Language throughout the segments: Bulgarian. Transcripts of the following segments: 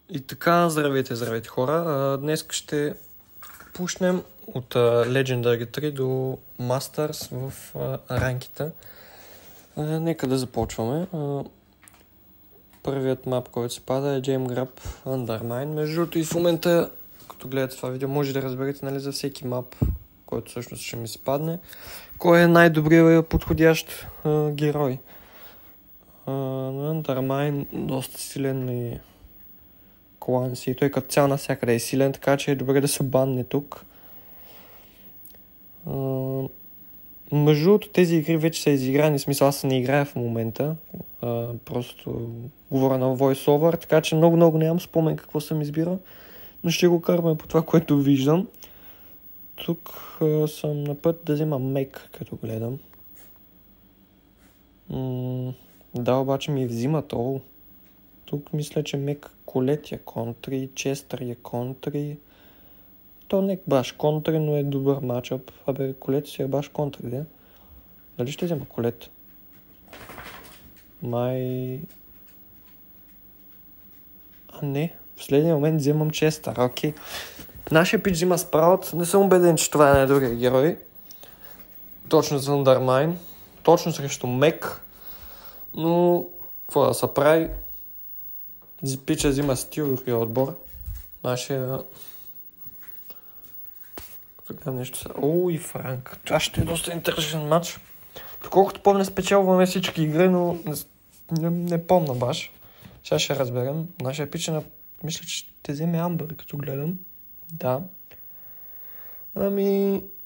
И така, здравейте хора. Днес ще пушнем от Legendary 3 до Masters в ранките. Нека да започваме. Първият мап, който се пада е Gem Grab Undermine. Между другото и в момента, като гледате това видео, може да разберете, нали, за всеки мап, който всъщност ще ми се падне, кой е най-добрият подходящ герой. Undermine доста силен и клан си. Той като цял навсякъде е силен, така че е добре да се банне тук. Между другото, тези игри вече са изиграни, в смисъл аз не играя в момента. Просто говоря на voiceover, така че много нямам спомен какво съм избирал, но ще го караме по това, което виждам. Тук съм на път да взема мек, като гледам. Да, обаче ми взимат Тук мисля, че мек Колет е контри, Честър е контри. То не е баш контри, но е добър матчъп. Абе, Колет си е баш контри, да? Дали ще взема Колет? Не, в следния момент вземам Честър, окей. Нашия пич взима Спраут, не съм убеден, че това е най-добрия герой. Точно за Undermine, точно срещу мек. Но, какво да се прави? Пича взима стил и отбор. Нашия... Така нещо са... и Франк. Това ще е доста интересен матч. Доколкото помня, спечелваме всички игри, но не помня баш. Сега ще разберем. Нашия пича мисля, че ще вземе Амбър, като гледам. Да.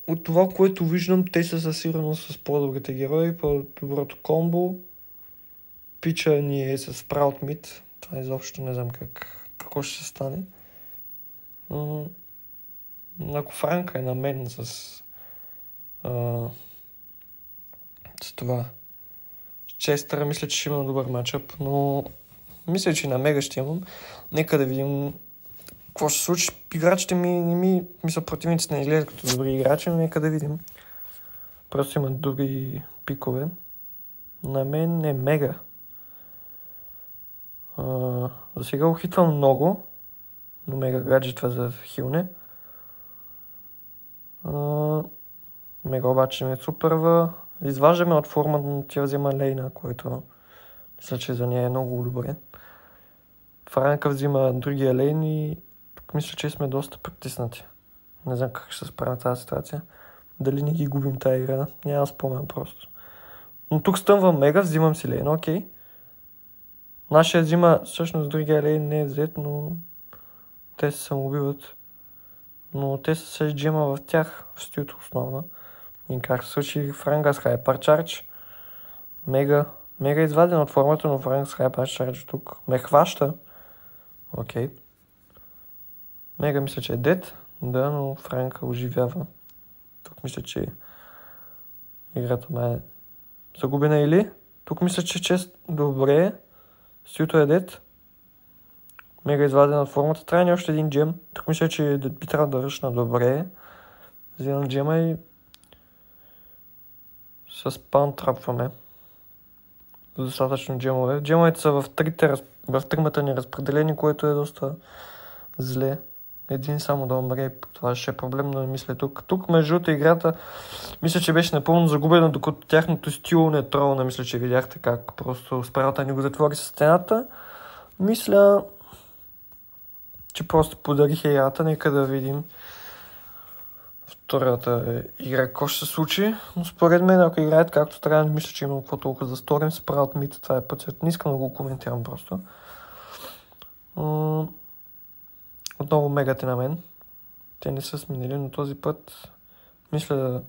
От това, което виждам, те са със сигурност с по-добрите герои, по-доброто комбо. Пича ни е с Sprout Mid. Това изобщо не знам какво ще стане. Ако Франка е на мен с това Честъра, мисля, че ще имам добър матчъп, но мисля, че и на Мега ще имам. Нека да видим какво ще се случи. Играчите мисля, противниците не изглеждат като добри играчи, но нека да видим. Просто имат добри пикове. На мен е Мега. За сега ухитвам много, но Мега гаджетва за хилне. Мега обаче ми е супърва. Изваждаме от форма, но тя взема лейна, който мисля, че за нея е много добре. Франка взима другия лейн и тук мисля, че сме доста притиснати. Не знам как ще се справя тази ситуация. Дали не ги губим тази игра, няма спомен просто. Но тук стъмвам Мега, взимам си лейн, окей. Нашия взима, всъщност другия лейн не е взет, но те се самоубиват. Но те са с джема в тях, в стилто основно. И как се случи Франка с Hyper Charge. Мега е изваден от формата, но Франк с Hyper Charge тук ме хваща. Окей. Мега мисля, че е дед. Да, но Франка оживява. Тук мисля, че играта ме е загубена или? Тук мисля, че чест добре. Стилто е дед. Мега изваден от формата. Трябва ни още един джем. Тук мисля, че би трябвало да ръчна добре. Вземам джема и с паун трапваме. Достатъчно джемове. Джемовете са в тримата ни разпределени, което е доста зле. Един само да умре, това ще е проблем, но не мисля тук. Тук между другото играта, мисля, че беше напълно загубена, докато тяхното стил не тролна. Мисля, че видяхте как просто Спраута ни го затвори с стената. Мисля, че просто подарих играта. Нека да видим втората игра, какво ще се случи. Но според мен, ако играят както трябва, не мисля, че има какво толкова да сторим. Sprout Mid, това е пътят. Не искам да го коментирам просто. Отново Мегате на мен. Те не са сменили, но този път мисля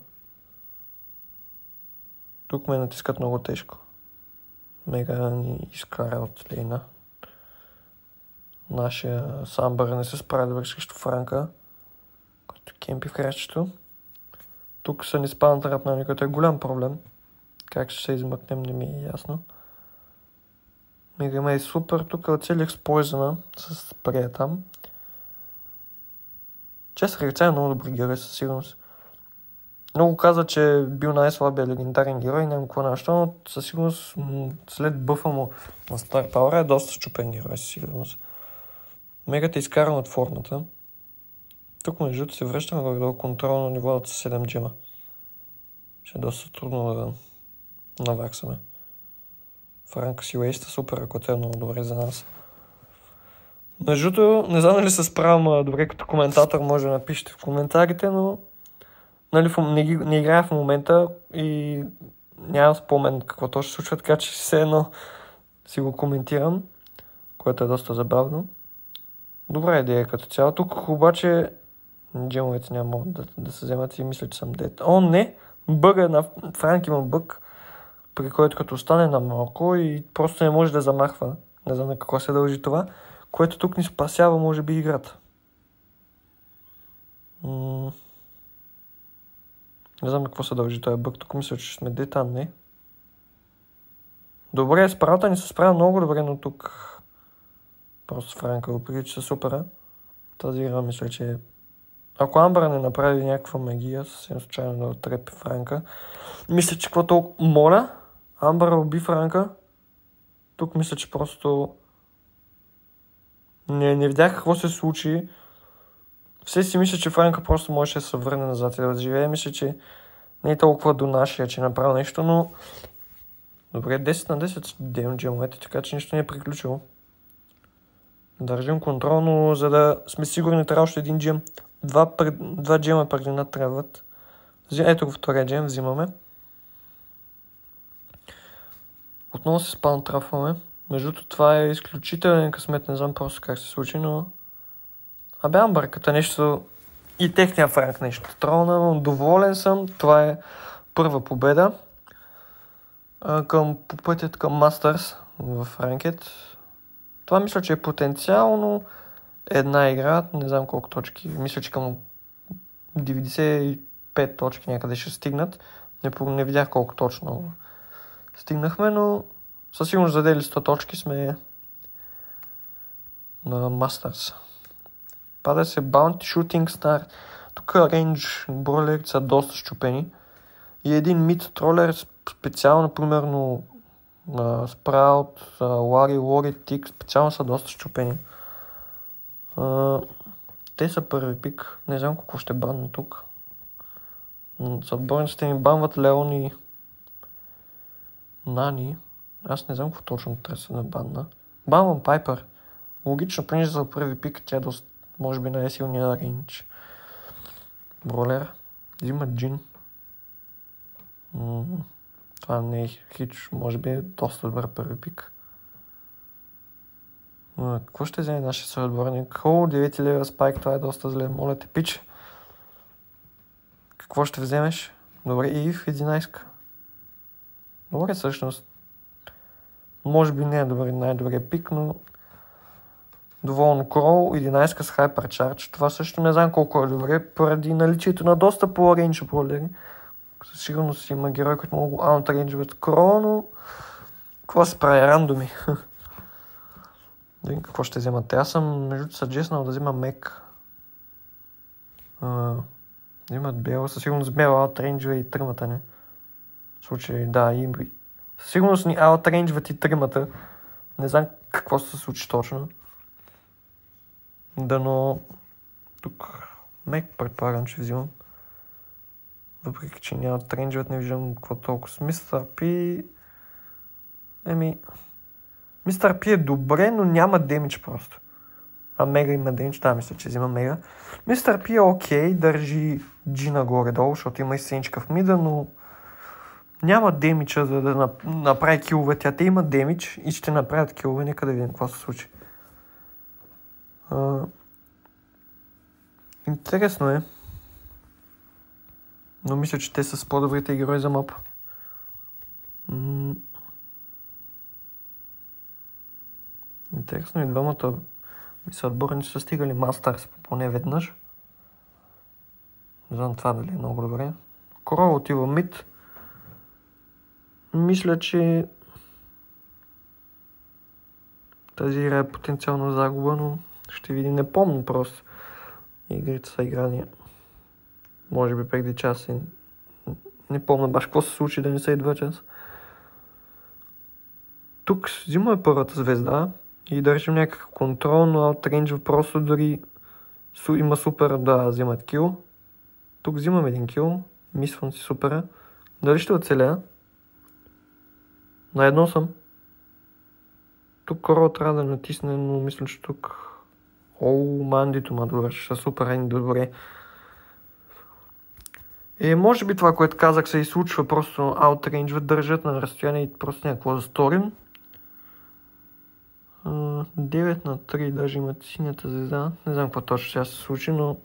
тук ме натискат много тежко. Мега ни изкара от лейна. Нашия Самбър не се справя добре срещу Франка, който кемпи в крачето. Тук са ни спална трапнали, който е голям проблем. Как ще се измъкнем, не ми е ясно. Мега ме е супер, тук целих с Poison с спрея там. Честър е много добри герой със сигурност. Много каза, че е бил най-слабия легендарен герой, нямам какво нещо, но със сигурност след бъфа му на Star Power е доста щупен герой със сигурност. Мега те изкарам от формата. Тук между се връщам горе-долу контрол на нивото с 7 джема. Ще е доста трудно да наваксаме. Франк си уейста супер, ако те е много добре за нас. Междуто, не знам дали се справям добре като коментатор, може да напишете в коментарите, но нали, не играя в момента и нямам спомен какво точно се случва, така че все едно си го коментирам, което е доста забавно. Добра идея като цяло. Тук обаче джемовете няма да се вземат и мисля, че съм дет. О, не! Бъга Франк има бъг, при който като остане на малко и просто не може да замахва. Не знам на какво се дължи това, което тук ни спасява, може би, играта. Не знам на какво се дължи този бъг. Тук мисля, че сме дета, не. Добре, справата ни се справя много добре, но тук просто Франка го прилича супера. Тази игра мисля, че ако Амбър не направи някаква магия, съвсем случайно да отрепи Франка. Мисля, че какво толкова... Моля, Амбър уби Франка. Тук мисля, че просто... Не видях какво се случи. Все си мисля, че Франка просто можеше да се върне назад и да живее. Мисля, че не е толкова до нашия, че направи нещо, но... Добре, 10 на 10 дем джемовете, така че нищо не е приключило. Държим контрол, но за да сме сигурни, трябва още един джем. Два джема преди нас трябват. Ето го втория джем, взимаме. Отново се спаун трафваме. Междуто това е изключителен късмет, не знам просто как се случи, но... Амбърката нещо... И техния Франк нещо тролна, но доволен съм. Това е първа победа. По пътят към Masters в Ранкет. Това мисля, че е потенциално една игра, не знам колко точки. Мисля, че към 95 точки някъде ще стигнат. Не видях колко точно стигнахме, но със сигурност задели 100 точки сме на Masters. Пада се Bounty Shooting Star. Тук рейндж бройлерите са доста щупени. И един мид тролер специално, примерно Спраут, Лари, Лори, Тик, специално са доста щупени. Те са първи пик. Не знам какво ще банна тук. Съотборниците ми банват Леон и Нани. Аз не знам какво точно трябва да се набанна. Банвам Пайпер. Логично, понеже за първи пик тя е доста, може би най-силния рейндж. Бролер. Взима Джин. Това не е хич, може би е доста добър първи пик. Какво ще вземе нашия съотборник? 9 лева спайк, това е доста зле. Моля те, пич. Какво ще вземеш? Добре, Ив 11. Добре, всъщност. Може би не е най-добрият пик, но доволно Крол, 11 с Hypercharge. Това също не знам колко е добре, поради наличието на доста по-рейндж бролери. Със сигурност има герой, които много аунтрейнджват Крол, но какво се прави? Рандоми. Какво ще вземате? Аз съм между съджеснал да взема Мек. Взимат Бел. Със сигурност Бел аутрейнджва и тримата, не? В случай, да, и със сигурност ни аутрейнджват и тримата. Не знам какво се случи точно. Дано тук Мек предполагам, че взимам. Въпреки, че няма тренджват, не виждам какво толкова с Мистер Пи. Мистер Пи е добре, но няма демидж просто. А Мега има демидж, да, мисля, че взима Мега. Мистер Пи е окей, държи G нагоре-долу, защото има и сенчка в мида, но няма демиджа да направи килове. Те има демидж и ще направят килове, нека да видим какво се случи. Интересно е. Но мисля, че те са с по-добрите герои за мап. Интересно и двамата отборници са стигали Masters поне веднъж. Не знам това дали е много добре. Корол отива мид. Мисля, че тази игра е потенциално загуба, но ще видим. Не помня просто. Игрите са играни. Може би преди час. Не помня баш какво се случи да не са и 2 часа. Тук взимаме първата звезда. И държим някакъв контрол, но аутрейнджва просто дори има супер да взимат кил. Тук взимам един кил, мисвам си супера. Дали ще оцеля? На едно съм. Тук Корал трябва да натисне, но мисля, че тук... Мандито ма довърши, супер добре. Може би това, което казах, се и случва, просто аутрейнджват, държат на разстояние и просто някакво да сторим. 9 на 3, даже имат синята звезда. Не знам какво точно ще се случи, но...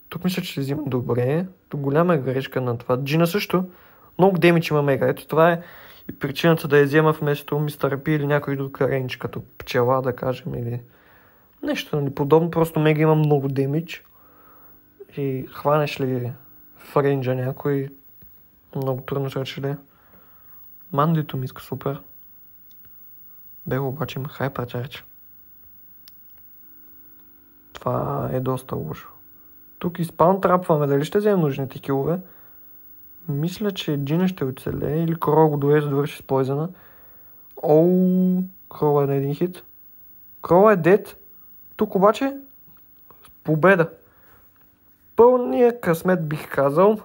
Тук мисля, че ще взима добре. Тук голяма грешка на това. Джина също. Много демидж има мега. Ето това е и причината да я взема вместо Мистер Пи или някой друг рейндж, като пчела, да кажем, или нещо нали, подобно. Просто мега има много демидж. И хванеш ли в рейнджа някой, много трудно ще да е. Мандито ми иска супер. Бел обаче има хайпер-чардж. Това е доста лошо. Тук изпаун трапваме, дали ще вземем нужните килове. Мисля, че Джина ще оцелее или Крол го доведе да довърши с Пойзена. Крол е на един хит. Крол е дед. Тук обаче победа. Пълния късмет бих казал.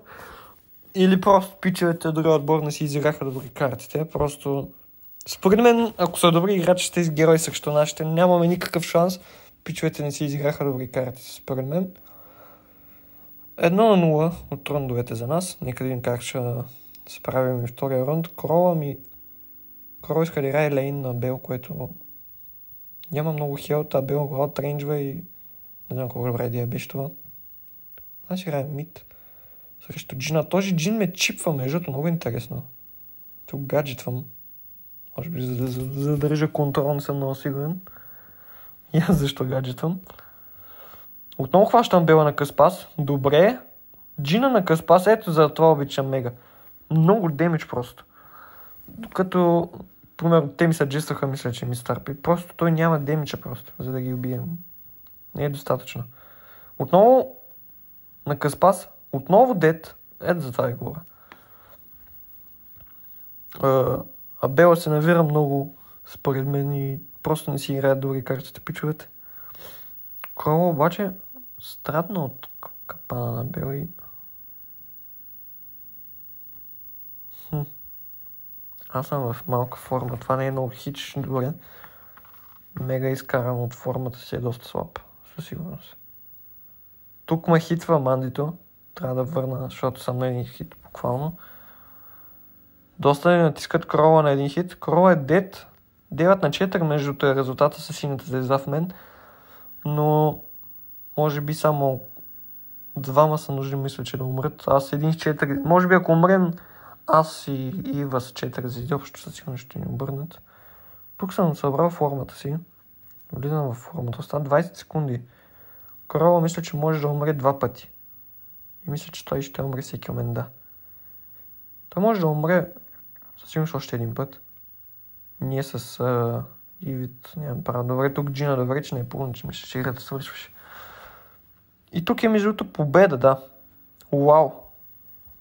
Или просто пичовете дори отбор не си изиграха добри картите. Просто според мен, ако са добри играчи, тези герои срещу нашите, нямаме никакъв шанс. Пичовете не си изиграха добри карти, според мен. 1 на 0 от рундовете за нас. Нека видим как ще справим и втория рунд. Крол иска да играе лейн на Бел, което няма много хелт, а Бел го аутрейнджва и не знам колко добра идея беше това. Аз играем мид срещу Джина. Този Джин ме чипва междуто, много интересно. Тук гаджетвам. Може би за да задържа контрол, не съм много сигурен. И аз защо гаджетвам. Отново хващам Бела на къспас. Добре. Джина на къспас. Ето за това обичам мега. Много демидж просто. Докато, примерно, те ми съджестваха, мисля, че ми старпи. Просто той няма демиджа просто, за да ги убием. Не е достатъчно. Отново на къспас. Отново дед. Ето за това ви говоря. А Бела се навира много, според мен, и просто не си играят други картите пичовете. Крол обаче страдна от капана на Бел и... Аз съм в малка форма. Това не е много хитично добре. Мега изкаран от формата си е доста слаб. Със сигурност. Тук ме хитва Мандито. Трябва да върна, защото съм на един хит буквално. Доста не натискат Крола на един хит. Крол е дед. 9 на 4 между е резултата с синята звезда в мен. Но може би само двама са нужни, мисля, че да умрат. Аз един с 4. Може би ако умрем аз и Ива с 4 звезди, общо със сигурно ще ни обърнат. Тук съм събрал формата си. Влизам в формата. Остава 20 секунди. Крола мисля, че може да умре 2 пъти. И мисля, че той ще умре всеки момент, да. Той може да умре със сигурност още един път. Ние с Ивит нямам право. Добре, тук Джина добре, че не е пълно, че мисля, че играта свършваше. И тук е между победа, да. Уау.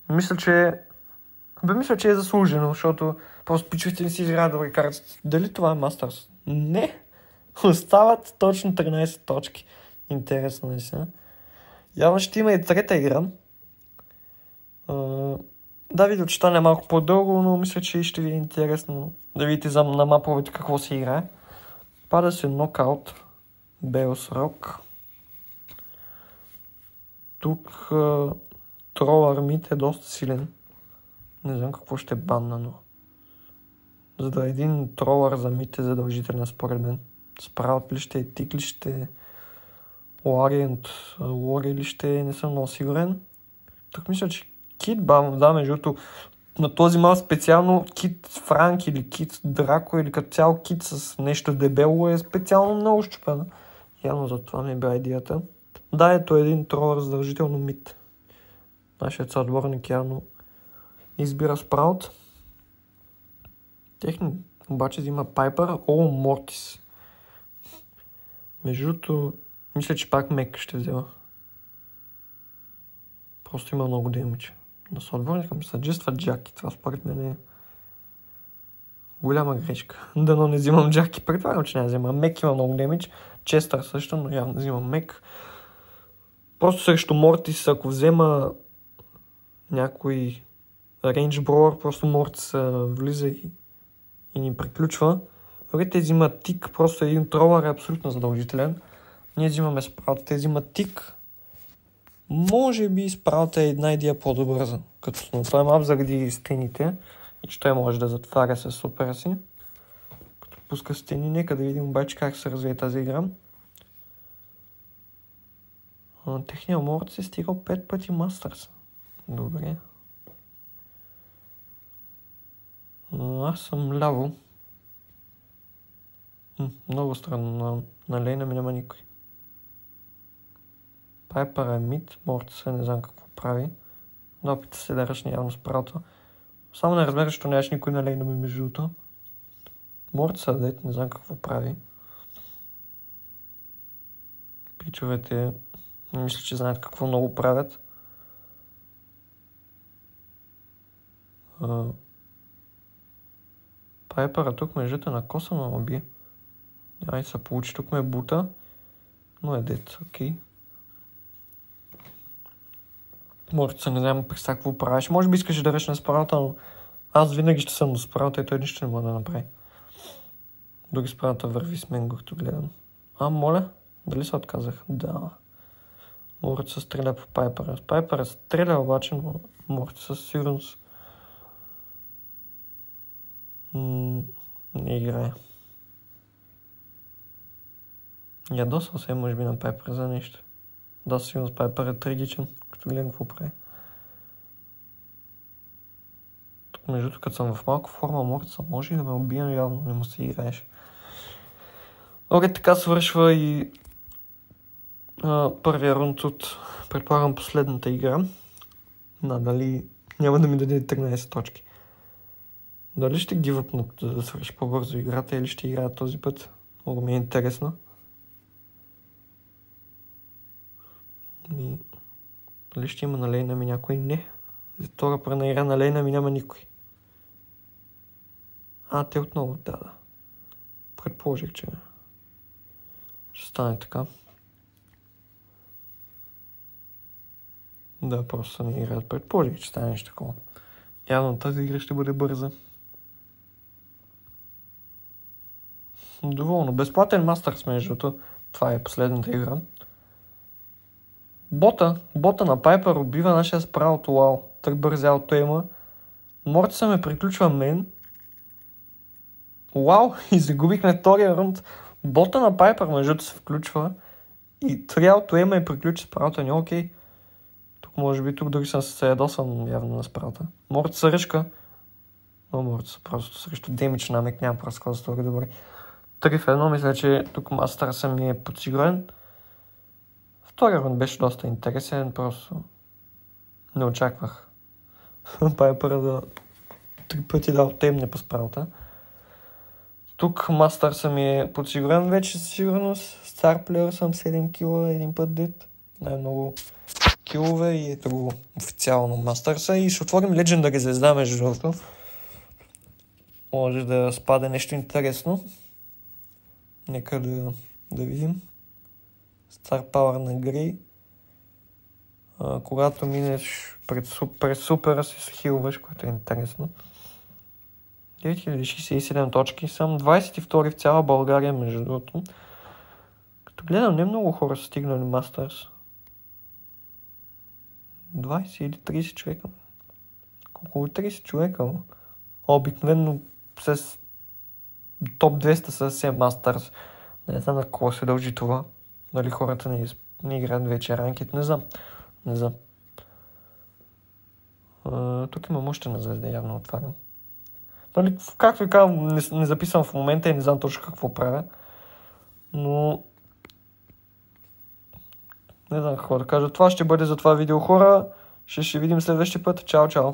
Мисля, че е заслужено, защото просто пичовете не си изиграят добри карти. Дали това е Masters? Не. Остават точно 13 точки. Интересно наистина. Явно ще има и трета игра. Да, видеочитане е малко по-дълго, но мисля, че ще ви е интересно да видите на маповете какво се играе. Пада се нокаут. Белс Рок. Тук Тролър Мид е доста силен. Не знам какво ще банна, но... За да един тролър за мид е задължителен според мен. Спраут ли ще е, тик ли ще е, Лариент, Лори ли ще е, не съм много сигурен. Тук мисля, че Кит бам, да, междуто на този мал специално Кит Франк или Кит Драко или като цяло Кит с нещо дебело е специално много щупена. Явно за това ми бе идеята. Да, ето един тролър задължително мид. Нашият съотборник явно избира Спраут. Техни обаче взима Пайпър. Мортис. Междуто, мисля, че пак Мек ще взема. Просто има много демидж. На съотборника ми съджества Джаки. Това според мен е Голяма грешка. Дано не взимам Джаки. Предполагам, че не взимам. Мек има много демидж. Честър също, но явно взимам Мек. Просто срещу Мортис, ако взема някой рейндж броуър, просто Мортис влиза и ни приключва. Дори те взимат тик, просто един тролър е абсолютно задължителен. Ние взимаме спраут, те взимат тик. Може би спраут е една идея по-добърза, като на този мап заради стените и че той може да затваря с супера си. Като пуска стени, нека да видим обаче как се развие тази игра. Техният морд се стигал 5 пъти Мастърс. Добре. Аз съм ляво. Много странно. На лейна ми няма никой. Пайпър е мид, Мортиса не знам какво прави. Да опита се да ръчне явно с правото. Само не разбера, защото нямаш никой на лейна ми между другото. Мортиса дет, не знам какво прави. Пичовете мисля, че знаят какво много правят. Пайпъра тук междуто на коса на оби. Ай се получи, тук ме бута. Но е дет, окей. Мортиса не знам през какво правиш. Може би искаш да ръчна с правата, но аз винаги ще съм до справата и той нищо не може да направи. Други справата върви с мен, като гледам. Моля? Дали се отказах? Да. Мортиса стреля по Пайпъра. Пайпъра стреля обаче, но Мортиса със сигурност не играе. Ядосал се може би на Пайпър за нещо. Да, сигурно Пайпър е трагичен, като гледам какво прави. Тук между като съм в малко форма, Мортиса може и да ме убия, но явно не му се играеш. Окей, така свършва и първия рунд от, предполагам, последната игра. Дали няма да ми даде 13 точки. Дали ще гивъпнат да свърши по-бързо играта или ще играят този път? Много ми е интересно. Дали ще има на лейна ми някой? Не. За втора пърна игра на лейна ми няма никой. Те отново, да. Предположих, че ще стане така. Да, просто не играят. Предположих, че стане нещо такова. Явно тази игра ще бъде бърза. Доволно. Безплатен Мастърс междуто. Това е последната игра. Бота на Пайпър убива нашия справото. Уау. Так бързи аутоема. Мортиса ме приключва мен. Уау. И загубихме втория рунд. Бота на Пайпър междуто се включва. И 3 аутоема и приключи справото. Не окей. Тук може би дори съм се ядосвам явно на справата. Мортиса ръшка. Но Мортиса просто срещу демидж намек няма пръскост. Добре. 3 в 1, мисля, че тук Мастърса ми е подсигурен. Втория рунд беше доста интересен, просто не очаквах Пайпъра да 3 пъти да оттемне по справата. Тук Мастърса ми е подсигурен вече със сигурност. Стар плеер съм 7 кила, един път дет. Най-много килове и ето го официално Мастърса. И ще отворим Legendary звезда между другото. Може да спаде нещо интересно. Нека да видим. Star Power на Грей. Когато минеш през супера си се хилваш, което е интересно. 9067 точки. Съм 22 в цяла България, между другото. Като гледам, не много хора са стигнали Мастърс. 20 или 30 човека. Около 30 човека. Обикновено с топ 200 са все Мастърс. Не знам на какво се дължи това. Дали хората не играят вече ранкет, не знам. Тук имам още на звезда, явно отварям. Дали, както ви казвам, не записвам в момента и не знам точно какво правя. Но не знам какво да кажа. Това ще бъде за това видео, хора. Ще видим следващия път. Чао, чао!